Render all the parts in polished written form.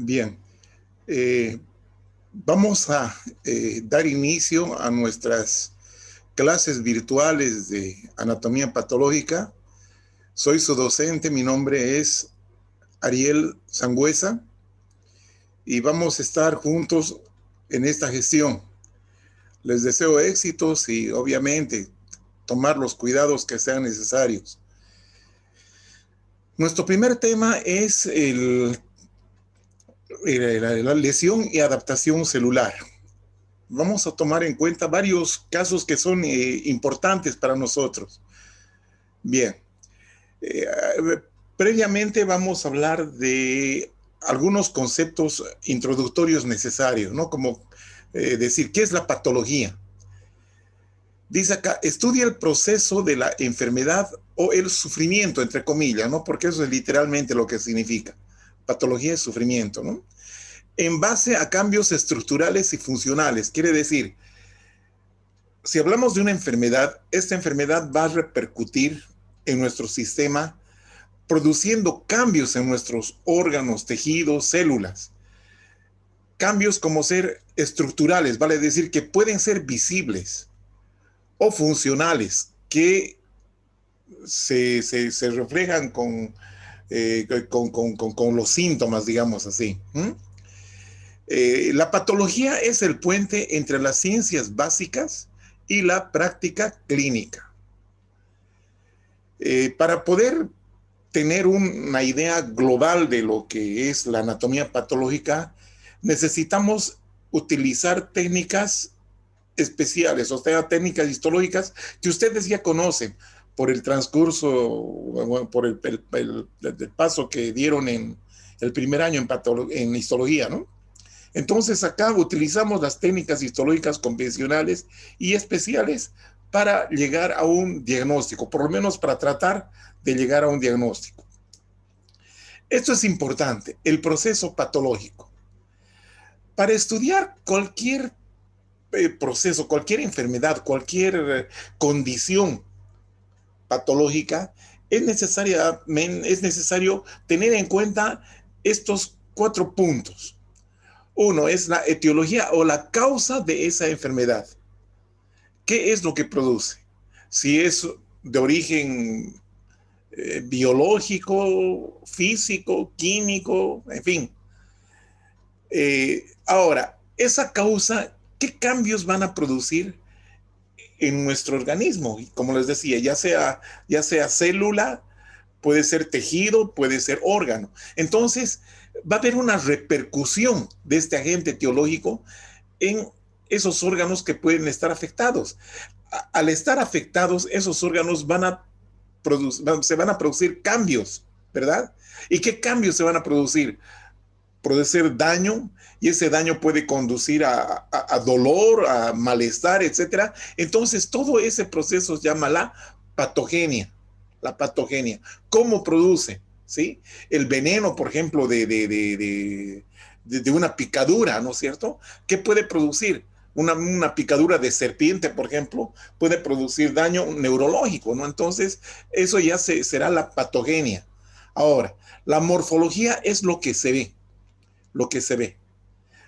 Bien, eh, vamos a dar inicio a nuestras clases virtuales de anatomía patológica. Soy su docente, mi nombre es Ariel Sangüesa y vamos a estar juntos en esta gestión. Les deseo éxitos y obviamente tomar los cuidados que sean necesarios. Nuestro primer tema es la lesión y adaptación celular. Vamos a tomar en cuenta varios casos que son importantes para nosotros. Bien, eh, previamente vamos a hablar de algunos conceptos introductorios necesarios, ¿no? Como decir, ¿qué es la patología? Dice acá, estudia el proceso de la enfermedad o el sufrimiento, entre comillas, ¿no? Porque eso es literalmente lo que significa. Patología es sufrimiento, ¿no? En base a cambios estructurales y funcionales. Quiere decir, si hablamos de una enfermedad, esta enfermedad va a repercutir en nuestro sistema, produciendo cambios en nuestros órganos, tejidos, células. Cambios como ser estructurales, vale decir que pueden ser visibles, o funcionales, que se reflejan con los síntomas, digamos así. La patología es el puente entre las ciencias básicas y la práctica clínica. Para poder tener una idea global de lo que es la anatomía patológica, necesitamos utilizar técnicas especiales, o sea, técnicas histológicas que ustedes ya conocen por el transcurso, por el paso que dieron en el primer año en histología, ¿no? Entonces acá utilizamos las técnicas histológicas convencionales y especiales para llegar a un diagnóstico, por lo menos para tratar de llegar a un diagnóstico. Esto es importante, el proceso patológico. Para estudiar cualquier proceso, cualquier enfermedad, cualquier condición patológica, es necesario tener en cuenta estos 4 puntos. Uno es la etiología o la causa de esa enfermedad. ¿Qué es lo que produce? Si es de origen biológico, físico, químico, en fin. Ahora, esa causa, ¿qué cambios van a producir en nuestro organismo? Como les decía, ya sea célula, puede ser tejido, puede ser órgano. Entonces, va a haber una repercusión de este agente etiológico en esos órganos que pueden estar afectados. Al estar afectados, esos órganos se van a producir cambios, ¿verdad? ¿Y qué cambios se van a producir? Producir daño, y ese daño puede conducir a dolor, a malestar, etcétera. Entonces, todo ese proceso se llama la patogenia. La patogenia. ¿Cómo produce? ¿Sí? El veneno, por ejemplo, de una picadura, ¿no es cierto? ¿Qué puede producir? Una picadura de serpiente, por ejemplo, puede producir daño neurológico, ¿no? Entonces, eso ya será la patogenia. Ahora, la morfología es lo que se ve, lo que se ve.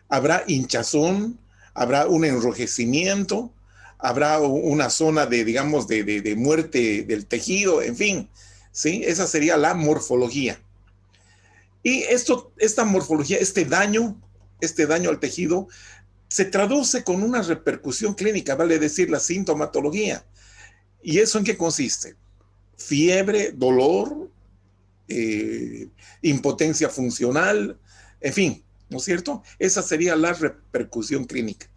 Habrá hinchazón, habrá un enrojecimiento, habrá una zona digamos, de muerte del tejido, en fin, ¿sí? Esa sería la morfología. Y esta morfología, este daño al tejido, se traduce con una repercusión clínica, vale decir, la sintomatología. ¿Y eso en qué consiste? Fiebre, dolor, impotencia funcional, en fin, ¿no es cierto? Esa sería la repercusión clínica.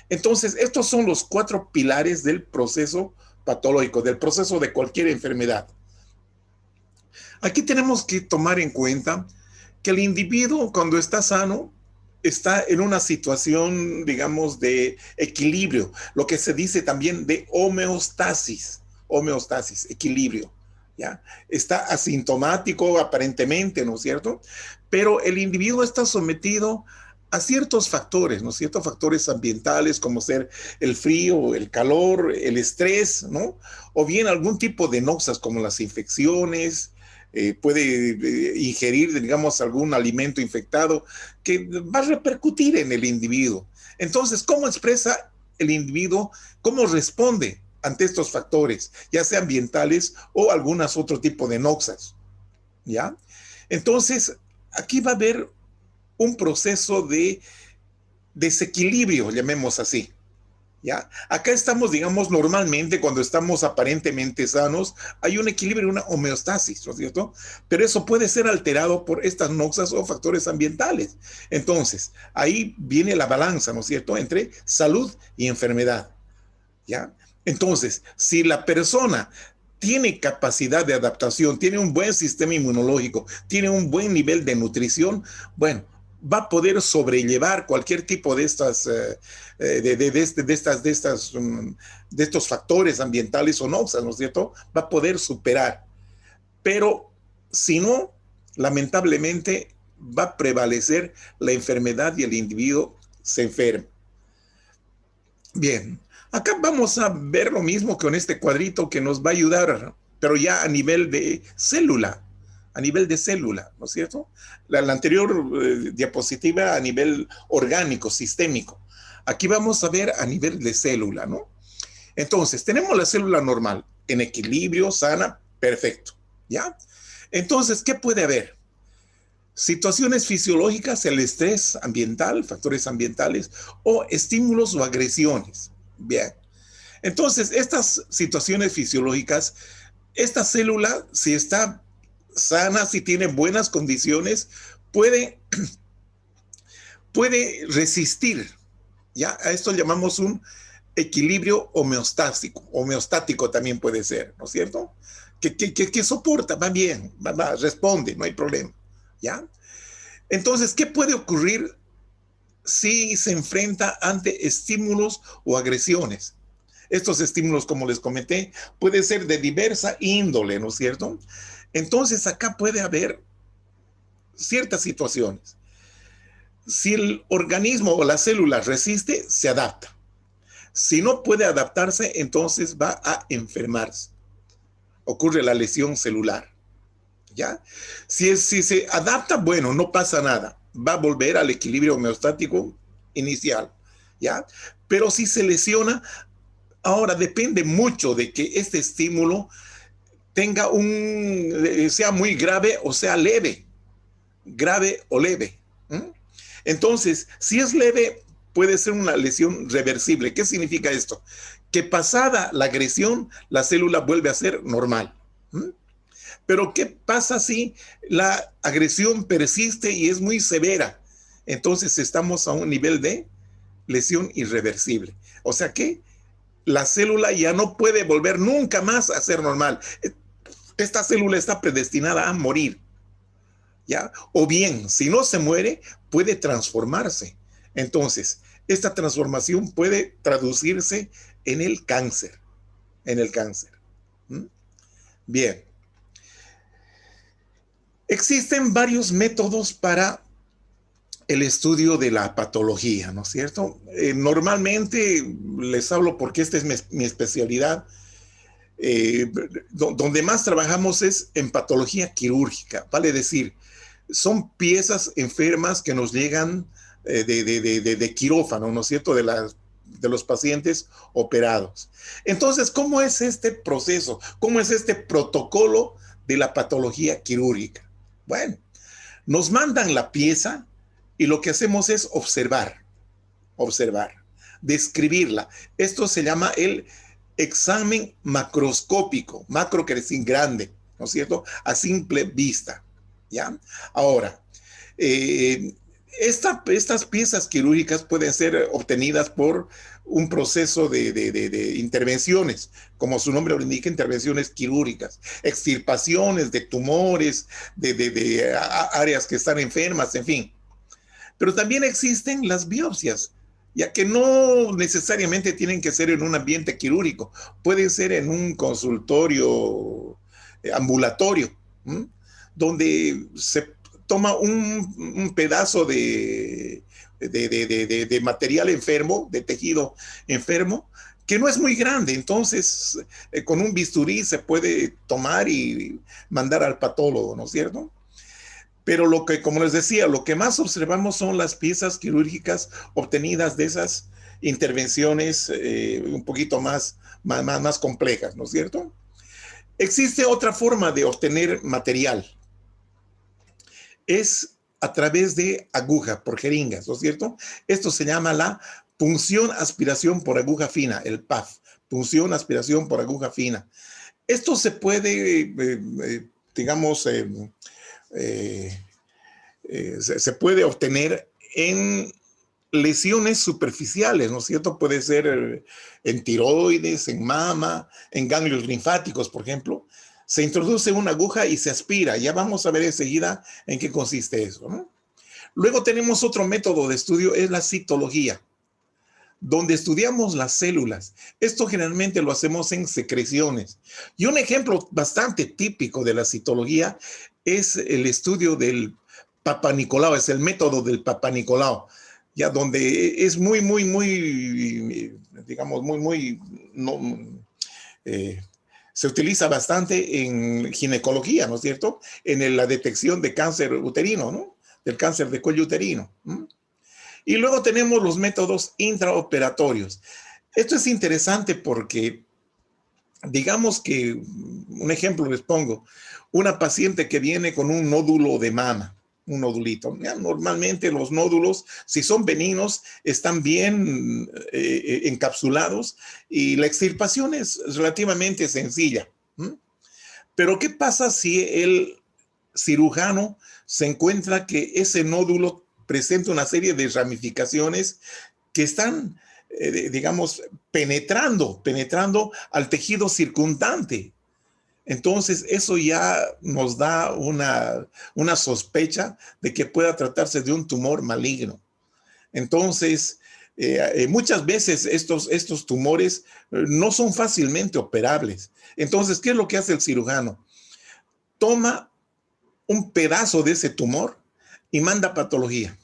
Entonces, estos son los 4 pilares del proceso patológico, del proceso de cualquier enfermedad. Aquí tenemos que tomar en cuenta que el individuo, cuando está sano, está en una situación, digamos, de equilibrio, lo que se dice también de homeostasis, equilibrio. ¿Ya? Está asintomático aparentemente, ¿no es cierto? Pero el individuo está sometido a ciertos factores, ¿no es cierto? Factores ambientales como ser el frío, el calor, el estrés, ¿no? O bien algún tipo de noxas como las infecciones, puede ingerir, digamos, algún alimento infectado que va a repercutir en el individuo. Entonces, ¿cómo expresa el individuo? ¿Cómo responde ante estos factores, ya sea ambientales o algunas otro tipo de noxas? ¿Ya? Entonces, aquí va a haber un proceso de desequilibrio, llamemos así. ¿Ya? Acá estamos, digamos, normalmente cuando estamos aparentemente sanos, hay un equilibrio, una homeostasis, ¿no es cierto? Pero eso puede ser alterado por estas noxas o factores ambientales. Entonces, ahí viene la balanza, ¿no es cierto?, entre salud y enfermedad, ¿ya? Entonces, si la persona tiene capacidad de adaptación, tiene un buen sistema inmunológico, tiene un buen nivel de nutrición, bueno, va a poder sobrellevar cualquier tipo de estas, de estos factores ambientales o noxas, ¿no es cierto? Va a poder superar. Pero si no, lamentablemente va a prevalecer la enfermedad y el individuo se enferma. Bien, acá vamos a ver lo mismo con este cuadrito que nos va a ayudar, pero ya a nivel de célula, ¿no es cierto? La anterior diapositiva a nivel orgánico, sistémico. Aquí vamos a ver a nivel de célula, ¿no? Entonces, tenemos la célula normal, en equilibrio, sana, perfecto, ¿ya? Entonces, ¿qué puede haber? Situaciones fisiológicas, el estrés ambiental, factores ambientales o estímulos o agresiones. Bien. Entonces, estas situaciones fisiológicas, esta célula, si está sana, si tiene buenas condiciones, puede, puede resistir. ¿Ya? A esto llamamos un equilibrio homeostático también puede ser, ¿no es cierto? Que soporta, va bien, responde, no hay problema. ¿Ya? Entonces, ¿qué puede ocurrir si se enfrenta ante estímulos o agresiones? Estos estímulos, como les comenté, pueden ser de diversa índole, ¿no es cierto? Entonces, acá puede haber ciertas situaciones. Si el organismo o la célula resiste, se adapta. Si no puede adaptarse, entonces va a enfermarse. Ocurre la lesión celular. ¿Ya? Si se adapta, bueno, no pasa nada. Va a volver al equilibrio homeostático inicial. ¿Ya? Pero si se lesiona, ahora depende mucho de que este estímulo tenga sea muy grave o sea leve. Grave o leve. ¿Mm? Entonces, si es leve, puede ser una lesión reversible. ¿Qué significa esto? Que pasada la agresión, la célula vuelve a ser normal. ¿Mm? Pero ¿qué pasa si la agresión persiste y es muy severa? Entonces estamos a un nivel de lesión irreversible. O sea que la célula ya no puede volver nunca más a ser normal. Esta célula está predestinada a morir. ¿Ya? O bien, si no se muere, puede transformarse. Entonces, esta transformación puede traducirse en el cáncer. En el cáncer. ¿Mm? Bien. Existen varios métodos para el estudio de la patología, ¿no es cierto? Normalmente les hablo porque esta es mi especialidad. Donde más trabajamos es en patología quirúrgica, vale decir, son piezas enfermas que nos llegan de quirófano, ¿no es cierto?, de los pacientes operados. Entonces, ¿cómo es este proceso? ¿Cómo es este protocolo de la patología quirúrgica? Bueno, nos mandan la pieza y lo que hacemos es observar, describirla. Esto se llama el examen macroscópico, macro quiere decir grande, ¿no es cierto? A simple vista, ¿ya? Ahora, eh, estas piezas quirúrgicas pueden ser obtenidas por un proceso de intervenciones, como su nombre lo indica, intervenciones quirúrgicas, extirpaciones de tumores, de áreas que están enfermas, en fin. Pero también existen las biopsias, ya que no necesariamente tienen que ser en un ambiente quirúrgico, pueden ser en un consultorio ambulatorio, ¿m? Donde se toma un pedazo de material enfermo, de tejido enfermo, que no es muy grande. Entonces, con un bisturí se puede tomar y mandar al patólogo, ¿no es cierto? Pero lo que, como les decía, lo que más observamos son las piezas quirúrgicas obtenidas de esas intervenciones un poquito más complejas, ¿no es cierto? Existe otra forma de obtener material. Es a través de aguja, por jeringas, ¿no es cierto? Esto se llama la punción aspiración por aguja fina, el PAF, punción aspiración por aguja fina. Esto se puede, digamos, se puede obtener en lesiones superficiales, ¿no es cierto? Puede ser en tiroides, en mama, en ganglios linfáticos, por ejemplo. Se introduce una aguja y se aspira. Ya vamos a ver enseguida en qué consiste eso, ¿no? Luego tenemos otro método de estudio, es la citología, donde estudiamos las células. Esto generalmente lo hacemos en secreciones. Y un ejemplo bastante típico de la citología es el estudio del Papa Nicolau, es el método del Papa Nicolau, ya donde es digamos, no, se utiliza bastante en ginecología, ¿no es cierto? En la detección de cáncer uterino, ¿no? Del cáncer de cuello uterino. Y luego tenemos los métodos intraoperatorios. Esto es interesante porque, digamos que, un ejemplo les pongo, una paciente que viene con un nódulo de mama, un nodulito. Ya, normalmente los nódulos, si son benignos, están bien encapsulados y la extirpación es relativamente sencilla. Pero ¿qué pasa si el cirujano se encuentra que ese nódulo presenta una serie de ramificaciones que están, digamos, penetrando al tejido circundante? Entonces, eso ya nos da una sospecha de que pueda tratarse de un tumor maligno. Entonces, muchas veces estos tumores no son fácilmente operables. Entonces, ¿qué es lo que hace el cirujano? Toma un pedazo de ese tumor y manda a patología.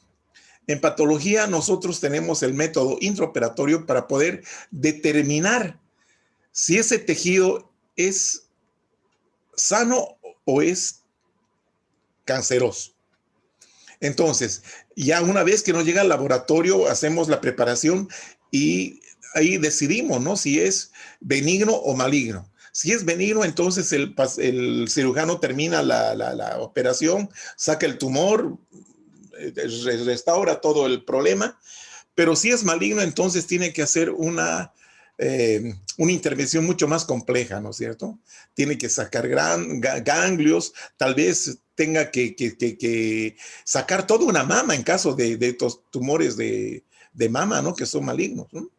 En patología nosotros tenemos el método intraoperatorio para poder determinar si ese tejido es sano o es canceroso. Entonces, ya una vez que nos llega al laboratorio, hacemos la preparación y ahí decidimos, ¿no? Si es benigno o maligno. Si es benigno, entonces el cirujano termina la operación, saca el tumor, restaura todo el problema, pero si es maligno, entonces tiene que hacer una intervención mucho más compleja, ¿no es cierto? Tiene que sacar ganglios, tal vez tenga que sacar toda una mama en caso de estos tumores de mama, ¿no? Que son malignos, ¿no?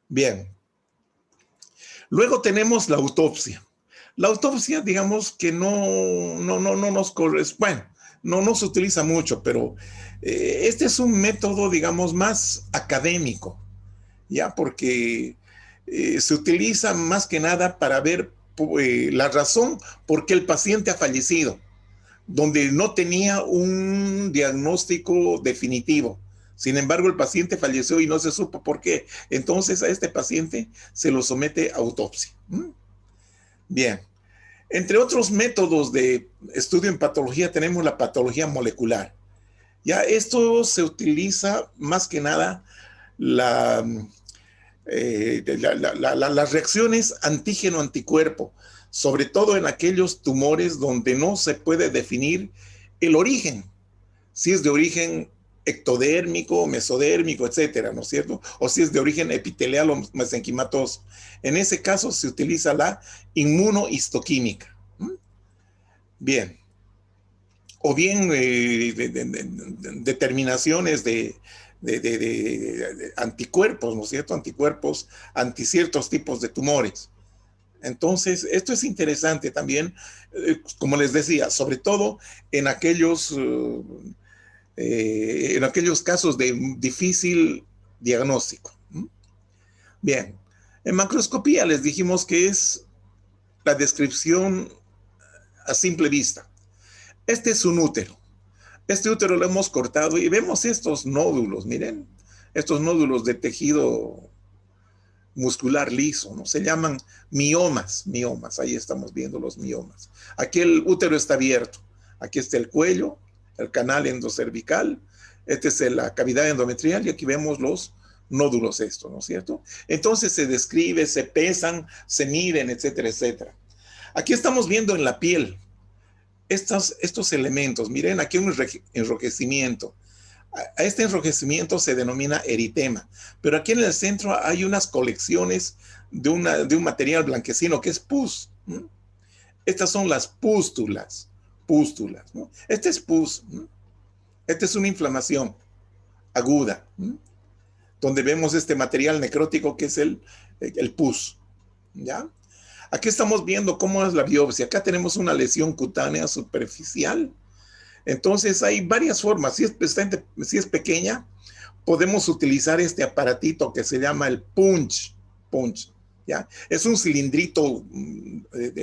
Bien. Luego tenemos la autopsia. La autopsia, digamos que no nos corresponde, bueno, no se utiliza mucho, pero este es un método, digamos, más académico, ¿ya? Porque se utiliza más que nada para ver la razón por qué el paciente ha fallecido, donde no tenía un diagnóstico definitivo. Sin embargo, el paciente falleció y no se supo por qué. Entonces, a este paciente se lo somete a autopsia. Bien. Entre otros métodos de estudio en patología tenemos la patología molecular. Ya esto se utiliza más que nada las reacciones antígeno-anticuerpo, sobre todo en aquellos tumores donde no se puede definir el origen, si es de origen ectodérmico, mesodérmico, etcétera, ¿no es cierto? O si es de origen epitelial o mesenquimatoso. En ese caso se utiliza la inmunohistoquímica. Bien. O bien determinaciones de anticuerpos, ¿no es cierto? Anticuerpos anti ciertos tipos de tumores. Entonces, esto es interesante también, como les decía, sobre todo en aquellos casos de difícil diagnóstico. Bien, en macroscopía les dijimos que es la descripción a simple vista. Este es un útero. Este útero lo hemos cortado y vemos estos nódulos, miren, estos nódulos de tejido muscular liso, ¿no? Se llaman miomas, miomas, ahí estamos viendo los miomas. Aquí el útero está abierto, aquí está el cuello, el canal endocervical, esta es la cavidad endometrial y aquí vemos los nódulos estos, ¿no es cierto? Entonces se describe, se pesan, se miden, etcétera, etcétera. Aquí estamos viendo en la piel estos elementos. Miren, aquí un enrojecimiento. A este enrojecimiento se denomina eritema, pero aquí en el centro hay unas colecciones de un material blanquecino que es pus. ¿No? Estas son las pústulas, pústulas. ¿No? Este es pus. ¿No? Esta es una inflamación aguda, ¿no? Donde vemos este material necrótico que es el pus. ¿Ya? Aquí estamos viendo cómo es la biopsia. Acá tenemos una lesión cutánea superficial. Entonces hay varias formas. Si es pequeña, podemos utilizar este aparatito que se llama el punch. Punch, ¿ya? Es un cilindrito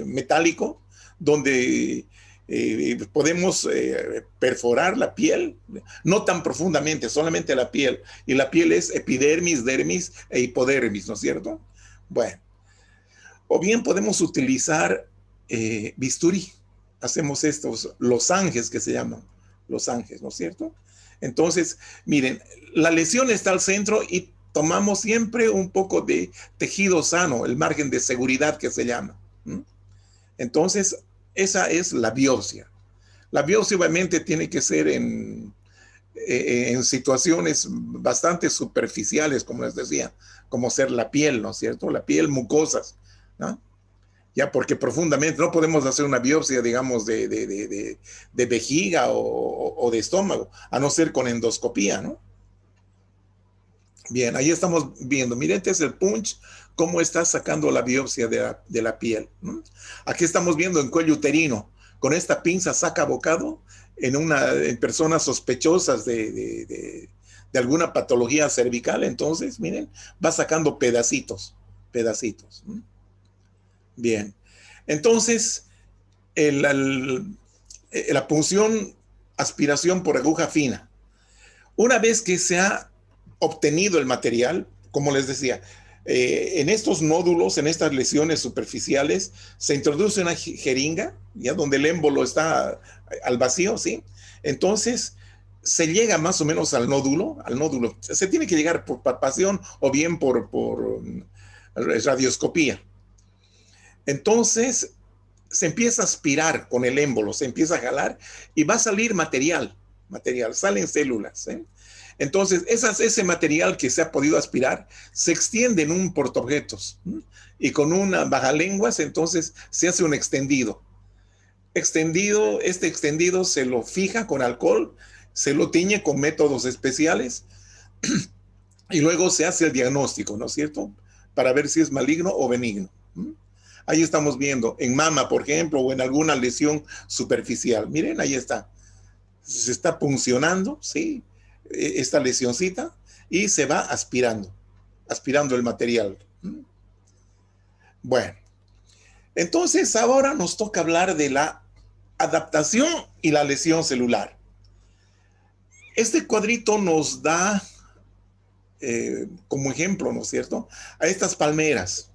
metálico donde podemos perforar la piel, no tan profundamente, solamente la piel. Y la piel es epidermis, dermis e hipodermis, ¿no es cierto? Bueno, o bien podemos utilizar bisturí. Hacemos estos losanges que se llaman losanges, ¿no es cierto? Entonces, miren, la lesión está al centro y tomamos siempre un poco de tejido sano, el margen de seguridad que se llama. ¿Mm? Entonces, esa es la biopsia. La biopsia obviamente tiene que ser en situaciones bastante superficiales, como les decía, como ser la piel, ¿no es cierto? La piel, mucosas, ¿no? Ya, porque profundamente no podemos hacer una biopsia, digamos, de vejiga o de estómago, a no ser con endoscopía, ¿no? Bien, ahí estamos viendo, miren, este es el punch, cómo está sacando la biopsia de la piel, ¿no? Aquí estamos viendo en cuello uterino, con esta pinza saca bocado en personas sospechosas de alguna patología cervical, entonces, miren, va sacando pedacitos, pedacitos, ¿no? Bien, entonces, la punción, aspiración por aguja fina. Una vez que se ha obtenido el material, como les decía, en estos nódulos, en estas lesiones superficiales, se introduce una jeringa, ya donde el émbolo está al vacío, ¿sí? Entonces, se llega más o menos al nódulo. Se tiene que llegar por palpación o bien por radioscopía. Entonces, se empieza a aspirar con el émbolo, se empieza a jalar y va a salir material, salen células, ¿eh? Entonces, ese material que se ha podido aspirar se extiende en un portaobjetos, ¿sí? Y con una bajalenguas, entonces se hace un extendido. Este extendido se lo fija con alcohol, se lo tiñe con métodos especiales y luego se hace el diagnóstico, ¿no es cierto? Para ver si es maligno o benigno. Ahí estamos viendo en mama, por ejemplo, o en alguna lesión superficial. Miren, ahí está. Se está puncionando, ¿sí? Esta lesioncita y se va aspirando el material. Bueno, entonces ahora nos toca hablar de la adaptación y la lesión celular. Este cuadrito nos da como ejemplo, ¿no es cierto?, a estas palmeras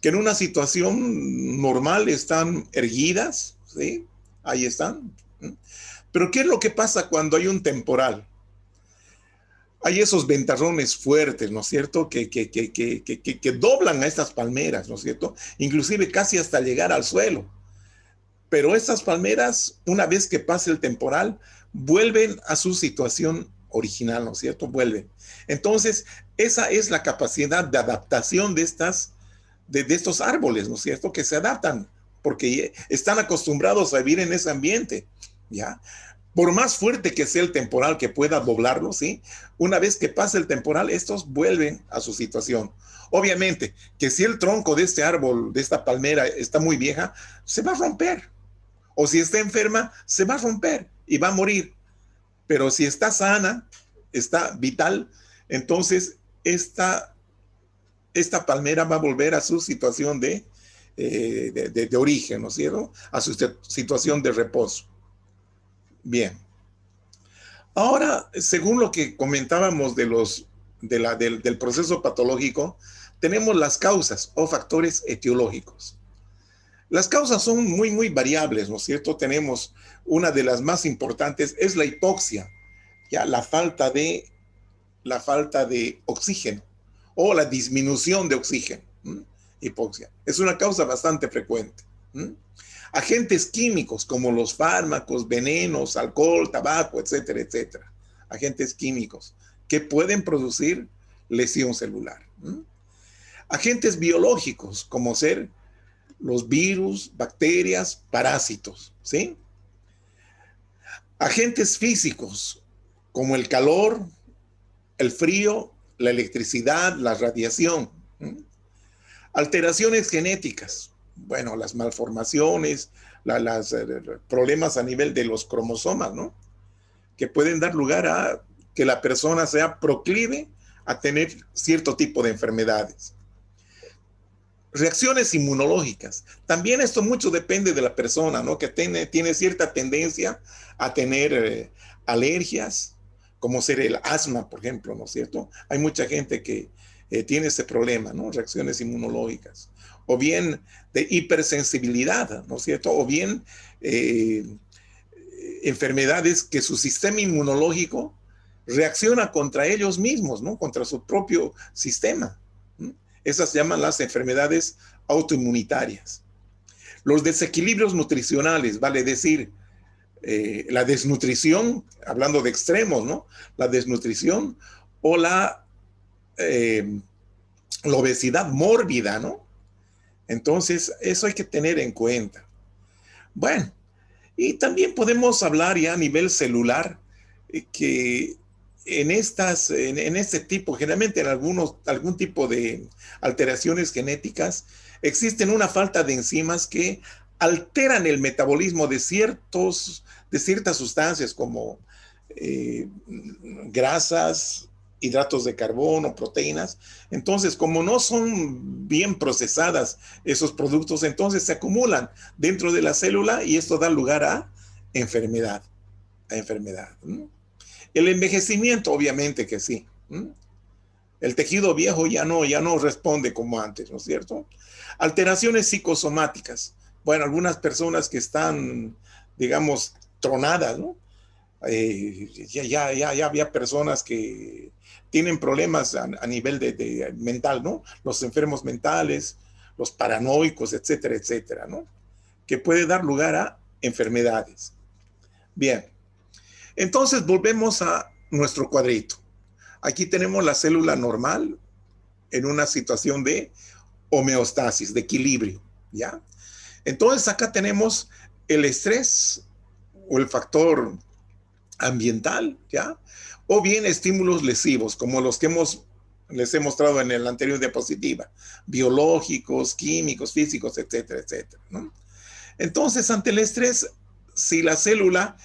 que en una situación normal están erguidas, ¿sí? Ahí están. Pero ¿qué es lo que pasa cuando hay un temporal? Hay esos ventarrones fuertes, ¿no es cierto?, que doblan a estas palmeras, ¿no es cierto?, inclusive casi hasta llegar al suelo. Pero estas palmeras, una vez que pase el temporal, vuelven a su situación original, ¿no es cierto?, vuelven. Entonces, esa es la capacidad de adaptación de estos árboles, ¿no es cierto?, que se adaptan, porque están acostumbrados a vivir en ese ambiente, ¿ya? Por más fuerte que sea el temporal que pueda doblarlo, ¿sí? Una vez que pasa el temporal, estos vuelven a su situación. Obviamente, que si el tronco de este árbol, de esta palmera, está muy vieja, se va a romper. O si está enferma, se va a romper y va a morir. Pero si está sana, está vital, entonces esta palmera va a volver a su situación de origen, ¿no es cierto? A su situación de reposo. Bien. Ahora, según lo que comentábamos del proceso patológico, tenemos las causas o factores etiológicos. Las causas son muy variables, ¿no es cierto? Tenemos una de las más importantes, es la hipoxia, ya la falta de oxígeno o la disminución de oxígeno. Hipoxia. Es una causa bastante frecuente. Agentes químicos como los fármacos, venenos, alcohol, tabaco, etcétera, etcétera. Agentes químicos que pueden producir lesión celular. Agentes biológicos como ser los virus, bacterias, parásitos, ¿sí? Agentes físicos como el calor, el frío, la electricidad, la radiación. Alteraciones genéticas, bueno, las malformaciones, los problemas a nivel de los cromosomas, ¿no? Que pueden dar lugar a que la persona sea proclive a tener cierto tipo de enfermedades. Reacciones inmunológicas. También esto mucho depende de la persona, ¿no? Que tiene cierta tendencia a tener alergias, como ser el asma, por ejemplo, ¿no es cierto? Hay mucha gente que tiene ese problema, ¿no? Reacciones inmunológicas. O bien de hipersensibilidad, ¿no es cierto? O bien enfermedades que su sistema inmunológico reacciona contra ellos mismos, ¿no? Contra su propio sistema. Esas se llaman las enfermedades autoinmunitarias. Los desequilibrios nutricionales, vale decir, la desnutrición, hablando de extremos, ¿no? La desnutrición o la obesidad mórbida, ¿no? Entonces, eso hay que tener en cuenta. Bueno, y también podemos hablar ya a nivel celular, que en este tipo, generalmente en algún tipo de alteraciones genéticas, existen una falta de enzimas que alteran el metabolismo de ciertas sustancias como grasas, hidratos de carbono, proteínas. Entonces, como no son bien procesadas esos productos, entonces se acumulan dentro de la célula y esto da lugar a enfermedad. El envejecimiento, obviamente que sí. El tejido viejo ya no responde como antes, ¿no es cierto? Alteraciones psicosomáticas. Bueno, algunas personas que están, digamos, tronadas, ¿no? Ya había personas que tienen problemas a nivel de mental, ¿no? Los enfermos mentales, los paranoicos, etcétera, etcétera, ¿no? Que puede dar lugar a enfermedades. Bien, entonces volvemos a nuestro cuadrito. Aquí tenemos la célula normal en una situación de homeostasis, de equilibrio, ¿ya? Entonces acá tenemos el estrés o el factor ambiental, ¿ya? O bien estímulos lesivos, como los que les he mostrado en la anterior diapositiva, biológicos, químicos, físicos, etcétera, etcétera, ¿no? Entonces, ante el estrés, si la célula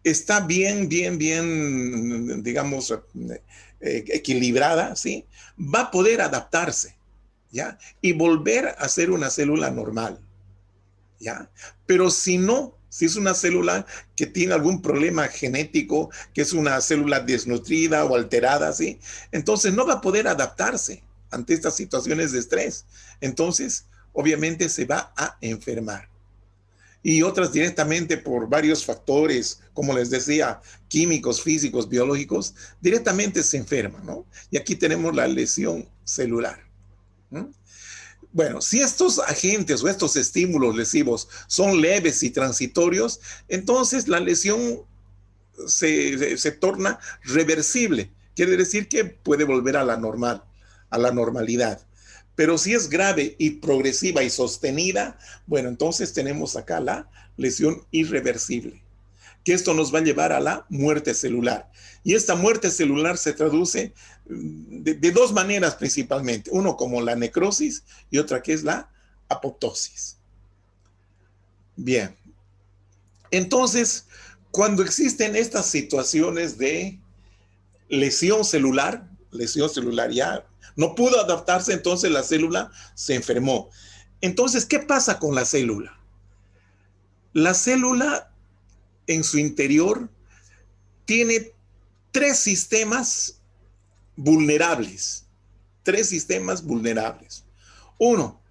está bien, digamos, equilibrada, ¿sí? Va a poder adaptarse, ¿ya? Y volver a ser una célula normal, ¿ya? Pero si es una célula que tiene algún problema genético, que es una célula desnutrida o alterada, ¿sí? Entonces no va a poder adaptarse ante estas situaciones de estrés. Entonces, obviamente se va a enfermar. Y otras directamente por varios factores, como les decía, químicos, físicos, biológicos, directamente se enferman, ¿no? Y aquí tenemos la lesión celular. Bueno, si estos agentes o estos estímulos lesivos son leves y transitorios, entonces la lesión se torna reversible. Quiere decir que puede volver a la normalidad. Pero si es grave y progresiva y sostenida, bueno, entonces tenemos acá la lesión irreversible, que esto nos va a llevar a la muerte celular. Y esta muerte celular se traduce de dos maneras principalmente. Uno como la necrosis y otra que es la apoptosis. Bien. Entonces, cuando existen estas situaciones de lesión celular ya no pudo adaptarse, entonces la célula se enfermó. Entonces, ¿qué pasa con la célula? La célula en su interior tiene tres sistemas vulnerables. tres sistemas vulnerables. Uno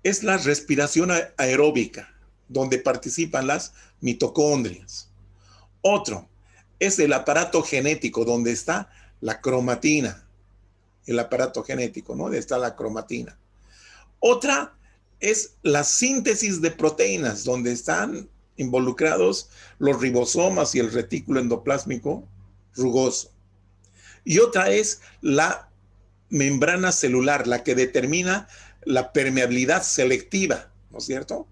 es la respiración aeróbica, donde participan las mitocondrias. Otro es el aparato genético, donde está la cromatina, el aparato genético, ¿no? Donde está la cromatina. Otra es la síntesis de proteínas, donde están involucrados los ribosomas y el retículo endoplásmico rugoso. Y otra es la membrana celular, la que determina la permeabilidad selectiva, ¿no es cierto?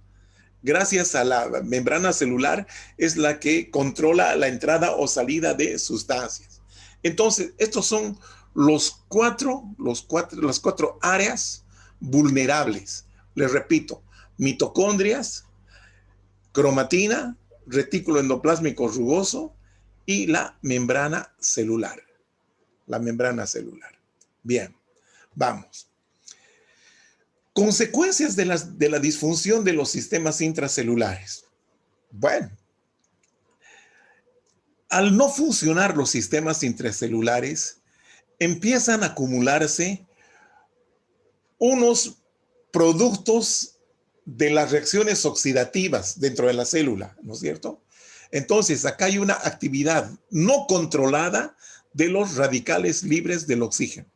Gracias a la membrana celular es la que controla la entrada o salida de sustancias. Entonces, estos son las cuatro áreas vulnerables. Les repito, mitocondrias, cromatina, retículo endoplásmico rugoso y la membrana celular. La membrana celular. Bien, vamos. Consecuencias de la disfunción de los sistemas intracelulares. Bueno, al no funcionar los sistemas intracelulares, empiezan a acumularse unos productos de las reacciones oxidativas dentro de la célula, ¿no es cierto? Entonces, acá hay una actividad no controlada de los radicales libres del oxígeno,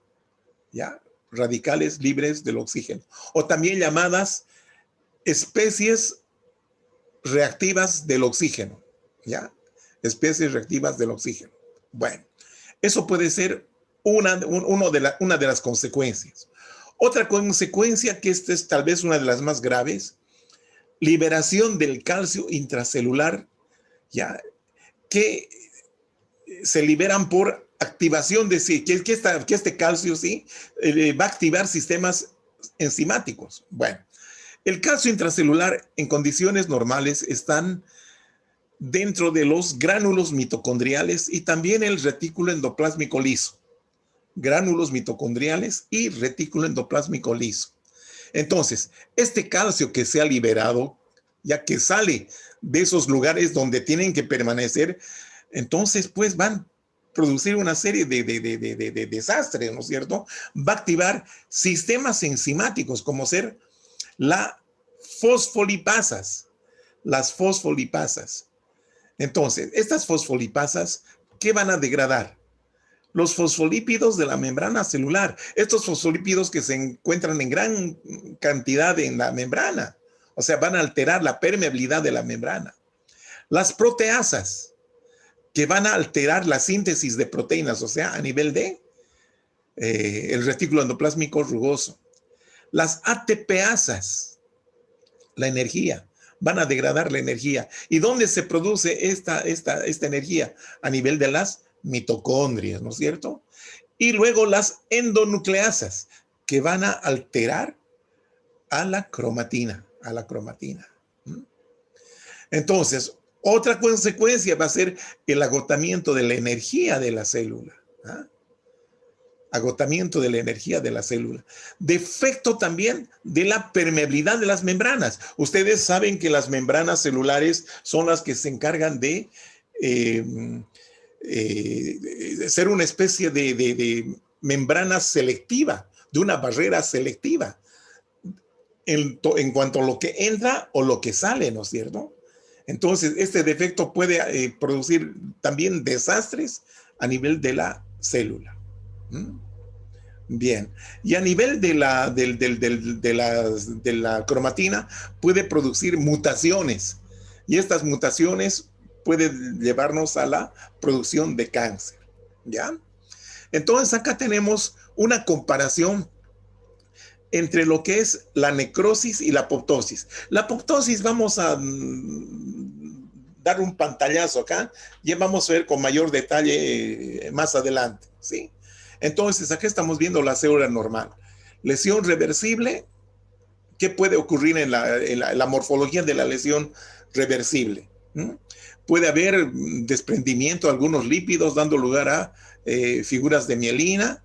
¿ya? Radicales libres del oxígeno, o también llamadas especies reactivas del oxígeno, ¿ya? Especies reactivas del oxígeno. Bueno, eso puede ser una de las consecuencias. Otra consecuencia, que esta es tal vez una de las más graves, liberación del calcio intracelular, ¿ya? Que se liberan por activación de sí, que este calcio sí va a activar sistemas enzimáticos. Bueno, el calcio intracelular en condiciones normales están dentro de los gránulos mitocondriales y también el retículo endoplásmico liso. Gránulos mitocondriales y retículo endoplásmico liso. Entonces, este calcio que se ha liberado, ya que sale de esos lugares donde tienen que permanecer, entonces pues van a producir una serie de desastres, ¿no es cierto? Va a activar sistemas enzimáticos como ser las fosfolipasas. Entonces, estas fosfolipasas, ¿qué van a degradar? Los fosfolípidos de la membrana celular. Estos fosfolípidos que se encuentran en gran cantidad en la membrana. O sea, van a alterar la permeabilidad de la membrana. Las proteasas, que van a alterar la síntesis de proteínas, o sea, a nivel de el retículo endoplásmico rugoso. Las ATPasas, la energía, van a degradar la energía. ¿Y dónde se produce esta energía? A nivel de las mitocondrias, ¿no es cierto? Y luego las endonucleasas, que van a alterar a la cromatina, Entonces, otra consecuencia va a ser el agotamiento de la energía de la célula. Agotamiento de la energía de la célula. Defecto también de la permeabilidad de las membranas. Ustedes saben que las membranas celulares son las que se encargan de ser una especie de membrana selectiva, de una barrera selectiva, en cuanto a lo que entra o lo que sale, ¿no es cierto? Entonces, este defecto puede producir también desastres a nivel de la célula. Bien, y a nivel de la cromatina puede producir mutaciones, y estas mutaciones pueden llevarnos a la producción de cáncer, ¿ya? Entonces acá tenemos una comparación entre lo que es la necrosis y la apoptosis. La apoptosis vamos a dar un pantallazo acá, y vamos a ver con mayor detalle más adelante, ¿sí? Entonces, acá estamos viendo la célula normal. Lesión reversible. ¿Qué puede ocurrir en la morfología de la lesión reversible? Puede haber desprendimiento de algunos lípidos dando lugar a figuras de mielina.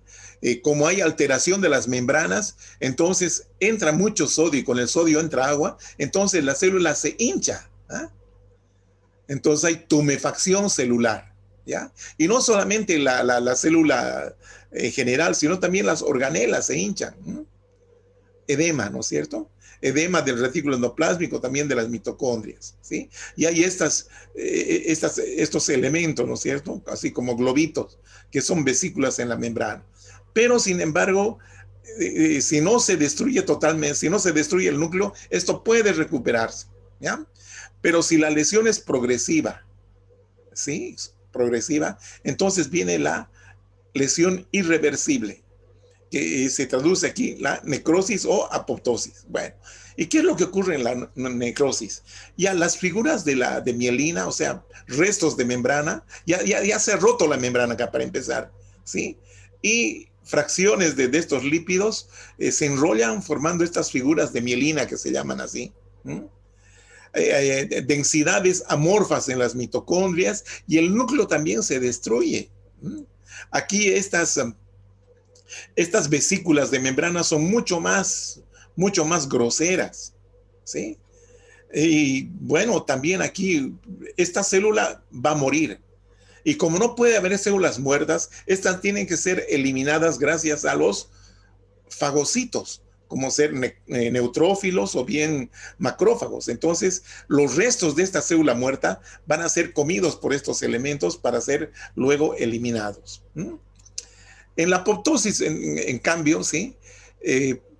Como hay alteración de las membranas, entonces entra mucho sodio y con el sodio entra agua, entonces la célula se hincha. Entonces hay tumefacción celular. ¿ya? Y no solamente la célula en general, sino también las organelas se hinchan. Edema, ¿no es cierto? Edema del retículo endoplásmico, también de las mitocondrias, ¿sí? Y hay estos elementos, ¿no es cierto? Así como globitos, que son vesículas en la membrana. Pero, sin embargo, si no se destruye totalmente, si no se destruye el núcleo, esto puede recuperarse, ¿ya? Pero si la lesión es progresiva, ¿sí? Progresiva, entonces viene la lesión irreversible, que se traduce aquí la necrosis o apoptosis. Bueno, ¿y qué es lo que ocurre en la necrosis? Ya las figuras de mielina, o sea, restos de membrana, ya se ha roto la membrana acá para empezar, ¿sí? Y fracciones de estos lípidos se enrollan formando estas figuras de mielina que se llaman así. Densidades amorfas en las mitocondrias y el núcleo también se destruye. Aquí estas vesículas de membrana son mucho más groseras, ¿sí? Y bueno, también aquí esta célula va a morir. Y como no puede haber células muertas, estas tienen que ser eliminadas gracias a los fagocitos, como ser neutrófilos o bien macrófagos. Entonces, los restos de esta célula muerta van a ser comidos por estos elementos para ser luego eliminados. En la apoptosis, en cambio, ¿sí?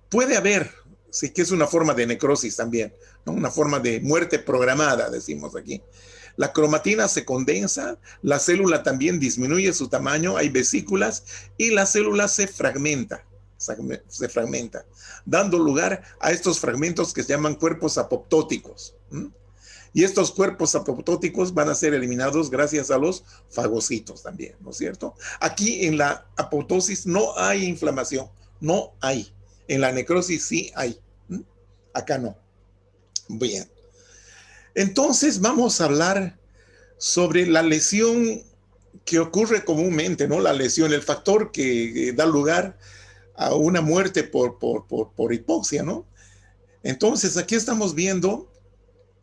Puede haber, sí, que es una forma de necrosis también, ¿no? Una forma de muerte programada, decimos aquí. La cromatina se condensa, la célula también disminuye su tamaño, hay vesículas y la célula se fragmenta, dando lugar a estos fragmentos que se llaman cuerpos apoptóticos. Y estos cuerpos apoptóticos van a ser eliminados gracias a los fagocitos también, ¿no es cierto? Aquí en la apoptosis no hay inflamación, no hay. En la necrosis sí hay. Acá no. Bien. Entonces vamos a hablar sobre la lesión que ocurre comúnmente, ¿no? La lesión, el factor que da lugar a una muerte por hipoxia, ¿no? Entonces aquí estamos viendo